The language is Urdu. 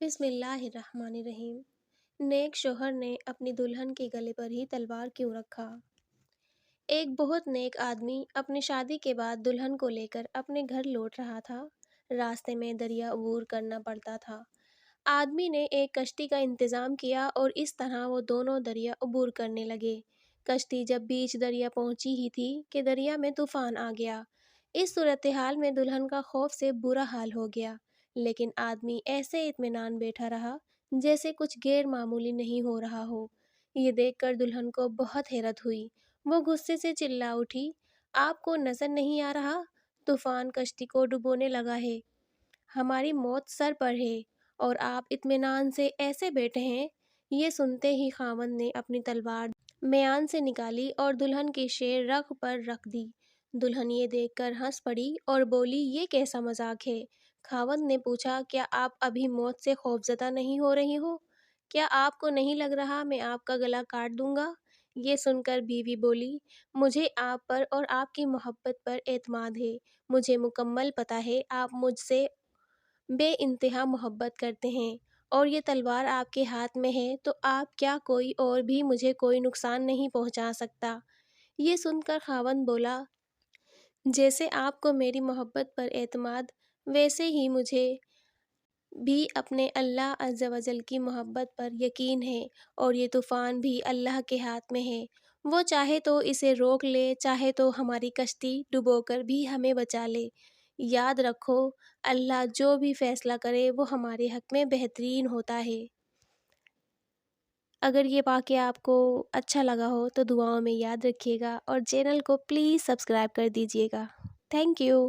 بسم اللہ الرحمن الرحیم۔ نیک شوہر نے اپنی دلہن کے گلے پر ہی تلوار کیوں رکھا؟ ایک بہت نیک آدمی اپنی شادی کے بعد دلہن کو لے کر اپنے گھر لوٹ رہا تھا۔ راستے میں دریا عبور کرنا پڑتا تھا۔ آدمی نے ایک کشتی کا انتظام کیا اور اس طرح وہ دونوں دریا عبور کرنے لگے۔ کشتی جب بیچ دریا پہنچی ہی تھی کہ دریا میں طوفان آ گیا۔ اس صورتحال میں دلہن کا خوف سے برا حال ہو گیا، لیکن آدمی ایسے اطمینان بیٹھا رہا جیسے کچھ غیر معمولی نہیں ہو رہا ہو۔ یہ دیکھ کر دلہن کو بہت حیرت ہوئی۔ وہ غصے سے چلا اٹھی، آپ کو نظر نہیں آ رہا؟ طوفان کشتی کو ڈبونے لگا ہے، ہماری موت سر پر ہے اور آپ اطمینان سے ایسے بیٹھے ہیں۔ یہ سنتے ہی خاوند نے اپنی تلوار میان سے نکالی اور دلہن کی شیر رخ پر رکھ دی۔ دلہن یہ دیکھ کر ہنس پڑی اور بولی، یہ کیسا مذاق ہے؟ خاوند نے پوچھا، کیا آپ ابھی موت سے خوفزدہ نہیں ہو رہی ہو؟ کیا آپ کو نہیں لگ رہا میں آپ کا گلا کاٹ دوں گا؟ یہ سن کر بیوی بولی، مجھے آپ پر اور آپ کی محبت پر اعتماد ہے۔ مجھے مکمل پتہ ہے آپ مجھ سے بے انتہا محبت کرتے ہیں، اور یہ تلوار آپ کے ہاتھ میں ہے تو آپ کیا کوئی اور بھی مجھے کوئی نقصان نہیں پہنچا سکتا۔ یہ سن کر خاوند بولا، جیسے آپ کو میری محبت پر اعتماد، ویسے ہی مجھے بھی اپنے اللہ عز و جل کی محبت پر یقین ہے، اور یہ طوفان بھی اللہ کے ہاتھ میں ہے۔ وہ چاہے تو اسے روک لے، چاہے تو ہماری کشتی ڈبو کر بھی ہمیں بچا لے۔ یاد رکھو، اللہ جو بھی فیصلہ کرے وہ ہمارے حق میں بہترین ہوتا ہے۔ اگر یہ واقعہ آپ کو اچھا لگا ہو تو دعاؤں میں یاد رکھیے گا اور چینل کو پلیز سبسکرائب کر دیجیے گا۔ Thank you.